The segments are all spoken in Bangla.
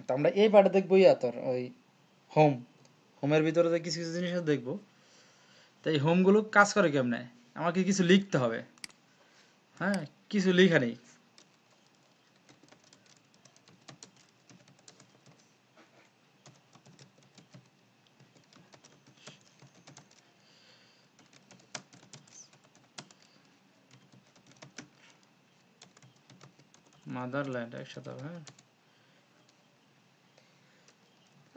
তো আমরা এই পার্টে দেখবো তোর ওই হোমের ভিতরে যে কিছু কিছু জিনিস দেখবো। তো এই হোমগুলো কাজ করে কেমনে, আমাকে কিছু লিখতে হবে। হ্যাঁ, কিছু লেখা নেই। মাদারল্যান্ড একসাথে হবে, হ্যাঁ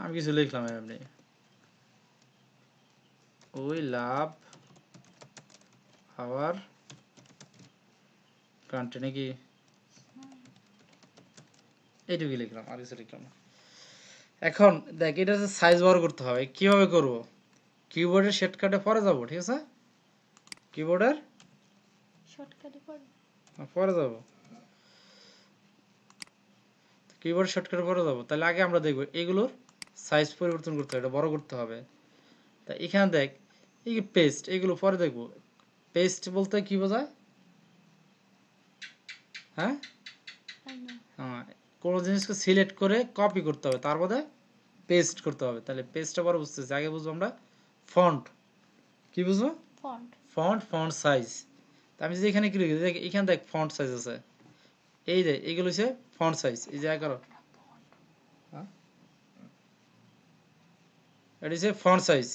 আমি কিছু লিখলাম এমনি, উই লাভ আওয়ার কান্ট্রি নাকি, এইটুকুই লিখলাম, আর কিছু লিখলাম না। এখন দেখ এটা সাইজ বড় করতে হবে, কিভাবে করব? কিবোর্ডের শর্টকাটে পরে যাব, ঠিক আছে? কিবোর্ডের শর্টকাটে পড়ে পরে যাব, কিবোর্ড শর্টকাটে পরে যাব। তাহলে আগে আমরা দেখব এগুলোর সাইজ পরিবর্তন করতে হবে, এটা বড় করতে হবে। তা এখানে দেখ এই পেস্ট, এগুলো পরে দেখব। পেস্ট বলতে কি বোঝায়? হ্যাঁ, কোনো জিনিসকে সিলেক্ট করে কপি করতে হবে, তারপরে পেস্ট করতে হবে। তাহলে পেস্টটা পরে বুঝতেছি, আগে বুঝবো আমরা ফন্ট। কি বুঝবো? Font size. আমি যদি এখানে কি লিখি, দেখ এখানে দেখ ফন্ট সাইজ আছে, এই যে এগুলো হচ্ছে ফন্ট সাইজ, এই যে 11, এটা হচ্ছে ফন্ট সাইজ।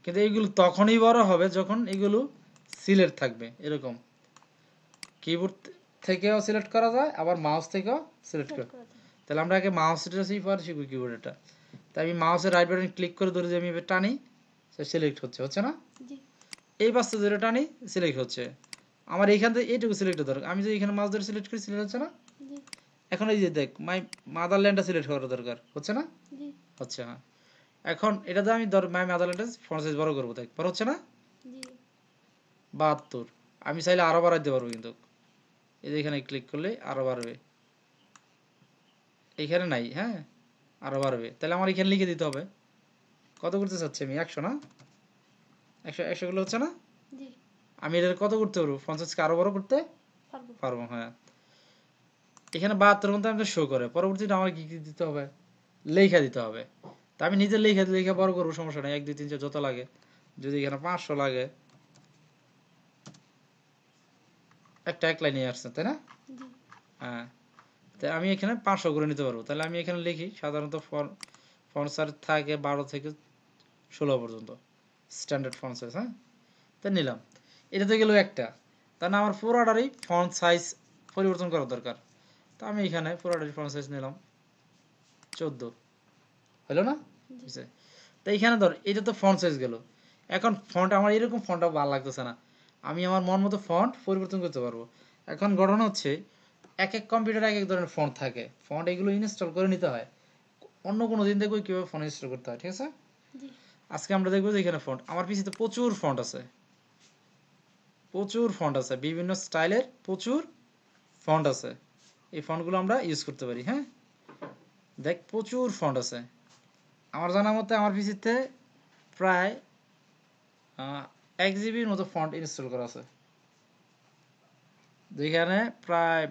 কিন্তু এইগুলো তখনই বড় হবে যখন এগুলো সিলেক্ট থাকবে, এরকম কিবোর্ড থেকেও সিলেক্ট করা যায়, আবার মাউস থেকেও সিলেক্ট করা। তাহলে আমরা আগে মাউসটা পরে শিখবো কিবোর্ডটা। তাই আমি মাউসের রাইট বাটন ক্লিক করে ধরে যে আমি টানি, সিলেক্ট হচ্ছে না? এই পাশে ধরে টানি, সিলেক্ট হচ্ছে। আমার এইখান থেকে এইটুকু সিলেক্ট দরকার, আমি যদি এখানে মাউস ধরে সিলেক্ট করি, সিলেক্ট হচ্ছে না? এখন এই যে দেখ মাই মাদারল্যান্ডটা সিলেক্ট করা দরকার, হচ্ছে না? হচ্ছে, হ্যাঁ। এখন এটা দিয়ে আমি মাই মাদারল্যান্ডের ফন্ট সাইজ বড় করবো, দেখ বড় হচ্ছে না? 72। আমি চাইলে আরো বাড়াইতে পারবো, কিন্তু এই যে এখানে ক্লিক করলে আরো বাড়বে, এইখানে নাই, হ্যাঁ আরো বাড়বে। তাহলে আমার এখানে লিখে দিতে হবে কত করতে চাচ্ছি আমি, 100 না? 100 গুলো হচ্ছে না? আমি এটা কত করতে পারবো, 50কে আরো বড় করতে পারবো, হ্যাঁ। এখানে 72 মধ্যে আমাদের শো করে, পরবর্তীতে আমার কি কি দিতে হবে, লেখা দিতে হবে। তা আমি নিজের লেখা বড় করবো, সমস্যা নেই, 1 2 3 4 যত লাগে। যদি এখানে 500 লাগে, একটা এক লাইনে আসছে, তাই না? হ্যাঁ, তাই আমি এখানে 500 করে নিতে পারবো। তাহলে আমি এখানে লিখি, সাধারণত ফন্ট সাইজ থাকে 12 থেকে 16 পর্যন্ত, স্ট্যান্ডার্ড ফন্ট সাইজ, হ্যাঁ। তাই নিলাম, এটা তো গেল একটা। তার না আমার পুরোটারই ফন্ট সাইজ পরিবর্তন করা দরকার। তা আমি এখানে পুরোটারই ফন্ট সাইজ নিলাম 14, হলো না? তো এইখানে ধর এটা তো ফন্ট সাইজ গেল। এখন ফন্ট আমার এরকম ফন্টটা ভালো লাগতেছে না, আমি আমার মন মতো ফন্ট পরিবর্তন করতে পারবো। এখন ঘটনা হচ্ছে এক এক কম্পিউটারে এক এক ধরনের ফন্ট থাকে, ফন্ট এগুলো ইনস্টল করে নিতে হয়। অন্য কোনো দিন দেখবো কীভাবে ফন্ট ইনস্টল করতে হয়, ঠিক আছে? আজকে আমরা দেখবো যে এখানে ফন্ট, আমার পিছিয়ে তো প্রচুর ফন্ট আছে, বিভিন্ন স্টাইলের প্রচুর ফন্ট আছে। এই ফন্টগুলো আমরা ইউজ করতে পারি, হ্যাঁ। দেখ প্রচুর ফন্ট আছে, আমার জানা মতে আমার পিসিতে প্রায় 1 জিবির মতো ফন্ট ইনস্টল করা আছে, যেখানে প্রায়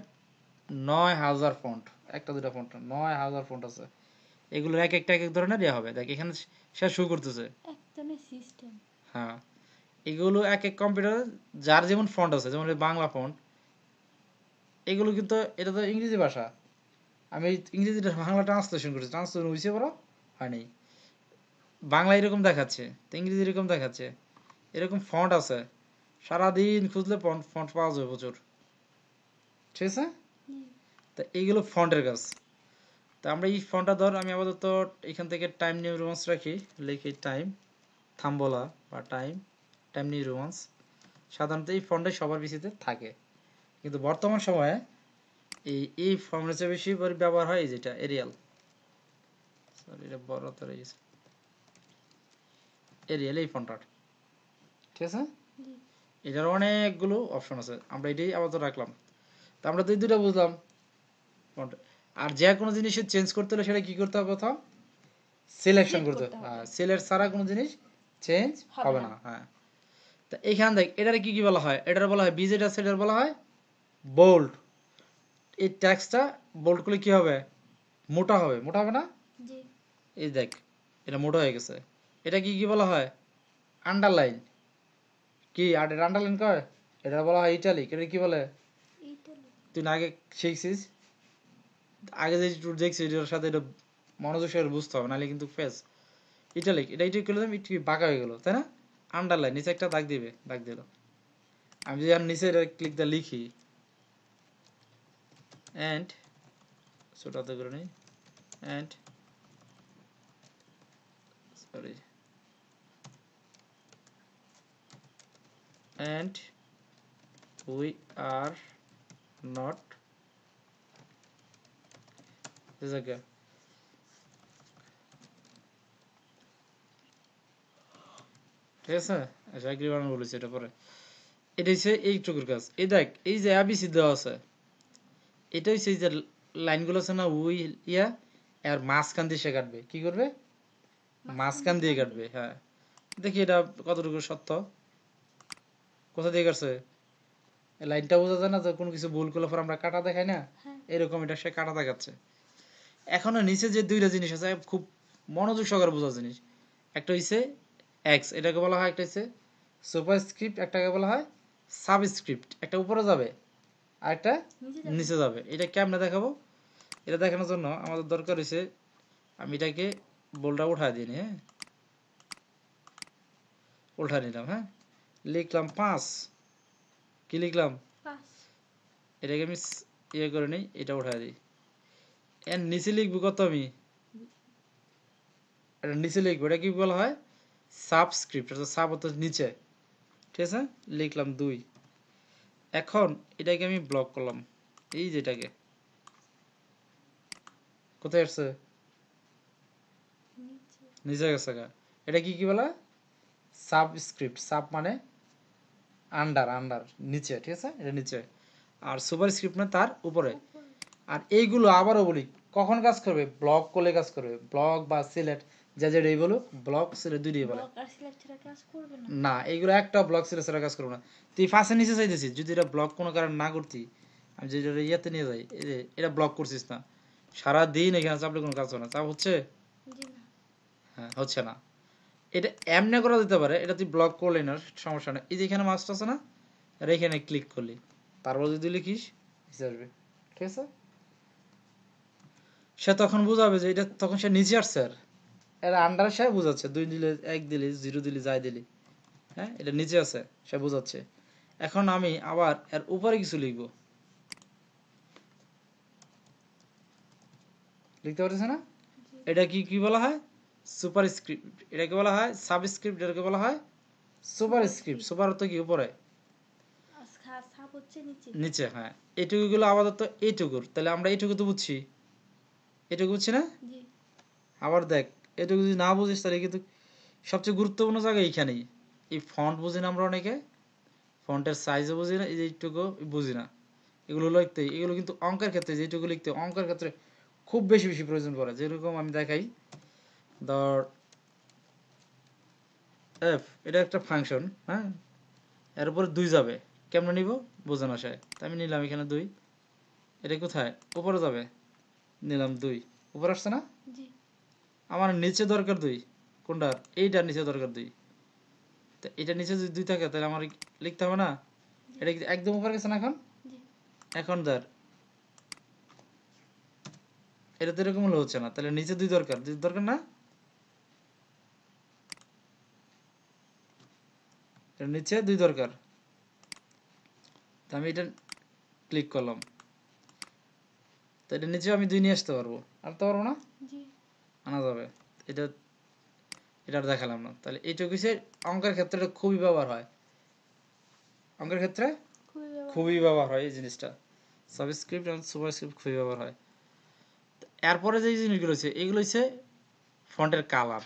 9000 ফন্ট, একটা দুটা ফন্ট 9000 ফন্ট আছে। এগুলো এক একটা এক এক ধরনের ইয়ে হবে, দেখ এখানে সে শুরু করতেছে, হ্যাঁ। এগুলো এক এক কম্পিউটারে যার যেমন ফন্ট আছে, যেমন বাংলা ফন্ট, এগুলো কিন্তু এটা তো ইংরেজি ভাষা, আমি ইংরেজিটা বাংলা ট্রান্সলেশন করছি, ট্রান্সলেশন হয়েছে বড় হয়নি। বাংলা এরকম দেখাচ্ছে, তো ইংরেজি এরকম দেখাচ্ছে, এরকম ফন্ট আছে, সারাদিন খুঁজলে ফন্ট পাওয়া যাবে প্রচুর, ঠিক আছে? তা এইগুলো ফন্টের কাজ। তা আমরা এই ফন্টটা ধর, আমি আপাতত এখান থেকে টাইম নিউ রোমান্স রাখি, লিখি টাইম থাম্বলা বা টাইম নিউ রোমান্স। সাধারণত এই ফন্টটাই সবার বেশিতে থাকে, কিন্তু বর্তমান সময়ে এই ফন্টের চেয়ে বেশি ব্যবহার হয় যেটা এরিয়াল, সরি এটা বড় তো রয়ে গেছে, এরিয়াল এই ফন্টটা, ঠিক আছে? এটার অনেকগুলো অপশন আছে, আমরা এটাই আপাতত রাখলাম। তা আমরা দুইটা বুঝলাম ফন্ট। আর যে কোনো জিনিসের চেঞ্জ করতে হলে সেটা কি করতে হবে, প্রথম সিলেকশন করতে হবে, সিলেক্ট ছাড়া কোনো জিনিস চেঞ্জ হবে না, হ্যাঁ। তা এইখান দেখ এটারে কি কি বলা হয়, এটার বলা হয় বিজেড এটার বলা হয় বোল্ড। এই ট্যাক্সটা বোল্ড করলে কি হবে, মোটা হবে, মোটা হবে না? জি এই দেখ এটা মোটা হয়ে গেছে। এটা কি কি বলা হয়? আন্ডারলাইন। কি আর এটা আন্ডারলাইন কয়? এটা বলা হয় ইটালিক। এটা কি বলে? ইটালি তুই না আগে শিখছিস, আগে যে একটু দেখছিস, এটার সাথে এটা মনোযোগ সহকারে বুঝতে হবে, নাহলে কিন্তু ফেস। ইটালিক, এটা ইটালিক করলে একটু বাঁকা হয়ে গেল, তাই না? আন্ডারলাইন, নিচে একটা দাগ দিবে, দাগ দিল। আমি যদি আর নিচে ক্লিক দা লিখি অ্যান্ড ছোটাতে করে নিই and sorry and we are not জায়গা ঠিক আছে। আচ্ছা এগ্রি বানানো বলেছি, এটা পরে। এটা হচ্ছে এইটুকুর কাজ। এই দেখ এই যে আবিসি দেওয়া আছে, এটা হচ্ছে এই যে লাইনগুলো আছে না, উই ইয়া আর মাঝখান দিয়ে সে কাটবে। কি করবে? মাঝখান দিয়ে কাটবে, হ্যাঁ। দেখি এটা কতটুকু সত্য। কোথা দিয়ে কাটছে? এই লাইনটা বোঝা যায় না যে কোনো কিছু ভুল করলে পর আমরা কাটা দেখাই না, হ্যাঁ এরকম এটা সে কাটা দেখাচ্ছে। এখনো নিচে যে দুইটা জিনিস আছে খুব মনোযোগ সহকারে বোঝার জিনিস। একটা হইছে এক্স, এটাকে বলা হয়, একটা হচ্ছে সুপারস্ক্রিপ্ট, একটাকে বলা হয় সাবস্ক্রিপ্ট। একটা উপরে যাবে আর একটা নিচে যাবে। এটা কেমনে দেখাবো? এটা দেখানোর জন্য আমাদের দরকার হইছে, আমি এটাকে বোল্ডটা উঠায় দিই, হ্যাঁ, উঠায় নিলাম, হ্যাঁ, লিখলাম 5। কি লিখলাম? 5 এটাকে আমি ইয়ে করে নিই, এটা উঠায় দিই। এর নিচে লিখবো কত? আমি এটা নিচে লিখবো, এটা কি বলা হয়? সাবস্ক্রিপ্ট, অর্থাৎ সাব অর্থাৎ নিচে, ঠিক আছে। লিখলাম 2। এখন এটাকে আমি ব্লক করলাম, এই যেটাকে, কোথায় আসছে? নিচে নিচে গেছে গা। এটা কি কি বলা? সাবস্ক্রিপ্ট। সাব মানে আন্ডার, আন্ডার নিচে, ঠিক আছে, এটা নিচে। আর সুপারস্ক্রিপ্ট মানে তার উপরে। উপরে আর এইগুলো আবারও বলি কখন কাজ করবে? ব্লক করলে কাজ করবে। ব্লক বা সিলেক্ট, যা যেটা এই বলো, ব্লক সিলেক্ট দুইটাই বলে। ব্লক আর সিলেক্ট ছাড়া কাজ করবে না। না, এইগুলো একটা ব্লক সিলেক্ট ছাড়া কাজ করবে না। তুই ফাঁসের নিচে চাইতেছিস, যদি এটা ব্লক কোনো কারণ না করতি, আমি যদি এটা ইয়াতে নিয়ে যাই, এই যে এটা ব্লক করছিস না, সারাদিন এখানে চাপলে কোনো কাজ হবে না। চাপ হচ্ছে? জি না হ্যাঁ, হচ্ছে না। এটা এমনি করা যেতে পারে, এটা তুই ব্লক করলি না, সমস্যা নেই। এই যে এখানে মাছটা আছে না, আর এখানে ক্লিক করলি, তারপর যদি লিখিস নিচে আসবে, ঠিক আছে। সে তখন বুঝাবে যে এটা, তখন সে নিচে আসছে। আর এর আন্ডার সে বুঝাচ্ছে, 2 দিলে 1 দিলি 0 দিলি যাই দিলি, হ্যাঁ, এটা নিচে আছে সে বুঝাচ্ছে। এখন আমি আবার এর উপরে কিছু লিখবো, লিখতে পারতেছে না? জি এটা কি কি বলা হয়? Super script. এটাকে বলা হয় সাবস্ক্রিপ্ট, এটাকে বলা হয় সুপার স্ক্রিপ্ট। সুপার অর্থ কি? উপরে, সাব হচ্ছে নিচে নিচে, হ্যাঁ। এইটুকু গুলো আপাতত এইটুকুর, তাহলে আমরা এইটুকু তো বুঝছি, এটুকু বুঝছি না? জি আবার দেখ, এটুকু যদি না বুঝিস তাহলে কিন্তু সবচেয়ে গুরুত্বপূর্ণ জায়গা এইখানেই। এই ফন্ট বুঝি না আমরা অনেকে, ফন্টের সাইজও বুঝি না, এই যে এইটুকু বুঝি না। এগুলো লিখতে, এগুলো কিন্তু অঙ্কের ক্ষেত্রে যেটুকু লিখতে, অঙ্কের ক্ষেত্রে খুব বেশি বেশি প্রয়োজন পড়ে। যেরকম আমি দেখাই, ধর এফ, এটা একটা ফাংশন, হ্যাঁ, এর উপরে 2 যাবে, কেমনে নিব? বোঝা না সে, তাই আমি নিলাম এখানে 2। এটা কোথায়? উপরে যাবে, নিলাম 2। উপরে আসছে না? জি আমার নিচে দরকার 2। কোনটার? এইটার নিচে দরকার 2। তো এটা নিচে যদি 2 থাকে তাহলে আমার লিখতে হবে না? এটা কি একদম উপরে গেছে না এখন? জি এখন ধর এটা তো এরকম হলে হচ্ছে না, তাহলে নিচে 2 দরকার, 2 দরকার না? এটা নিচে 2 দরকার, তো আমি এটা ক্লিক করলাম, তো এটা নিচে আমি 2 নিয়ে আসতে পারবো, আনতে পারবো না? জি আনা যাবে। এটা, এটা আর দেখালাম না। তাহলে এইটুকু হচ্ছে অঙ্কের ক্ষেত্রে এটা খুবই ব্যবহার হয়, অঙ্কের ক্ষেত্রে খুবই ব্যবহার হয় এই জিনিসটা। সাবস্ক্রিপ্ট এবং সুপারস্ক্রিপ্ট খুবই ব্যবহার হয়। এরপরে যে জিনিসগুলো হচ্ছে, এগুলো হচ্ছে ফন্টের কালার,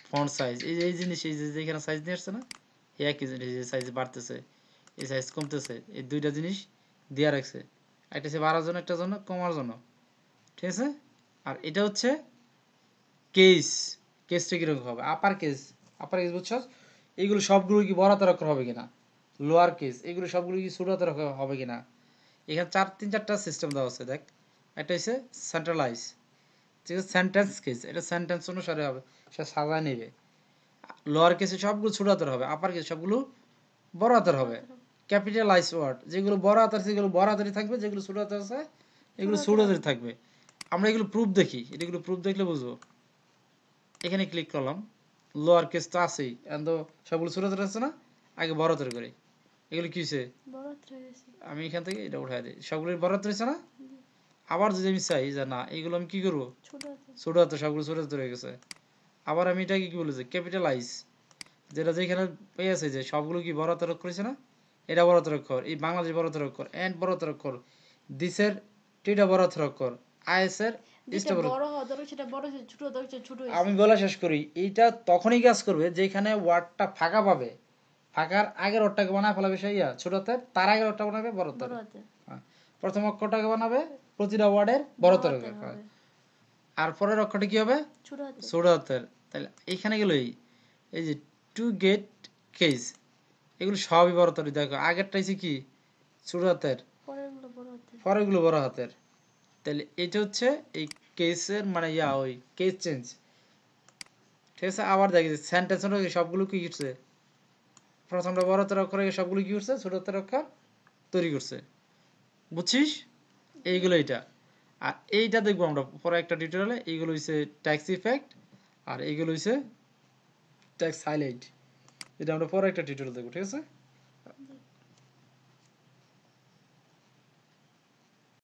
ফন্ট সাইজ। এই যে এই জিনিস, এই যে যেখানে সাইজ নিয়ে আসছে না, এই একই জিনিস, এই সাইজ বাড়তেছে, এই সাইজ কমতেছে, এই দুইটা জিনিস দেওয়া রাখছে। একটা হচ্ছে বাড়ার জন্য, একটা জন্য কমার জন্য, ঠিক আছে। আর এটা হচ্ছে কেস, কেসটা কিরকম হবে? আপার কেস, আপার কেস বুঝছো? এইগুলো সবগুলো কি বড় হাতের অক্ষর হবে কিনা? লোয়ার কেস এগুলো সবগুলো কি ছোট হাতের অক্ষর হবে কিনা? এখানে 3-4টা সিস্টেম দেওয়া আছে, দেখ। একটা হচ্ছে সেন্ট্রালাইজ, ঠিক আছে, সেন্টেন্স কেস, এটা সেন্টেন্স অনুসারে হবে, সে সাজায় নেবে। লোয়ার কেসে সবগুলো ছোট হাতের হবে, আপার কেসে সবগুলো বড় হাতের হবে। ক্যাপিটালাইজ ওয়ার্ড যেগুলো বড় হাতের সেগুলো বড় হাতেরই থাকবে, যেগুলো ছোট হাতের আছে এগুলো ছোট হাতের থাকবে। আমরা এগুলো প্রুফ দেখি, এগুলো প্রুফ দেখলে বুঝবো। এখানে ক্লিক করলাম, লোয়ার কেস তো আছেই, এখন তো সবগুলো ছোট হাতের আছে না, আগে বড় হাতের করে। এগুলো কি হয়েছে, আমি এখান থেকে এটা উঠাই দিই, সবগুলো বড় হাতের হয়েছে না। আবার যদি আমি চাই যে না এগুলো আমি কি করবো, ছোট হাতে, সবগুলো ছোট হাতে হয়ে গেছে, আবার আমি এটাকে কি বলেছি, ক্যাপিটালাইজ, যেটা যেখানে পেয়েছে যে সবগুলো কি বড় হাতের অক্ষর হয়েছে না, এটা বড় হাতের অক্ষর, এই বাংলাদেশ বড় হাতের অক্ষর, এন্ড বড় হাতের অক্ষর, দিসের টিটা বড় হাতের অক্ষর, আইএসের ইসটা বড়। আমি বলা শেষ করি, এইটা তখনই কাজ করবে যেখানে ওয়ার্ডটা ফাঁকা পাবে, ফাঁকার আগের ওয়ার্ডটাকে বানায় ফেলাবে সেই ছোট হাতের, তার আগের ওয়ার্ডটা বানাবে বড় হাতের। প্রথম অক্ষরটাকে বানাবে প্রতিটা ওয়ার্ডের বড় হাতের অক্ষর, আর পরের অক্ষরটা কি হবে, ছোট হাতের। তাহলে এখানে গেলেই এই যে টু গেট কেস, এগুলো সবই বড় হাতের। দেখো আগেরটা হচ্ছে কি ছোট হাতের, পরেরগুলো বড় হাতের। তাহলে এটা হচ্ছে এই কেসের মানে ওই কেস চেঞ্জ। ঠিক আছে, আবার দেখি সেন্টেন্স সবগুলো কি করছে, প্রথমটা বড় হাতের অক্ষর সবগুলো কি করছে, ছোট হাতের অক্ষর তৈরি করছে। বুঝছিস, এইগুলো এইটা। আর এইটা দেখবো আমরা পরে একটা টিউটোরিয়ালে। এইগুলো হচ্ছে ট্যাক্স ইফেক্ট, আর এইগুলো হচ্ছে ট্যাক্স হাইলাইট, এটা আমরা পরে একটা টিউটোরিয়াল দেখবো। ঠিক আছে।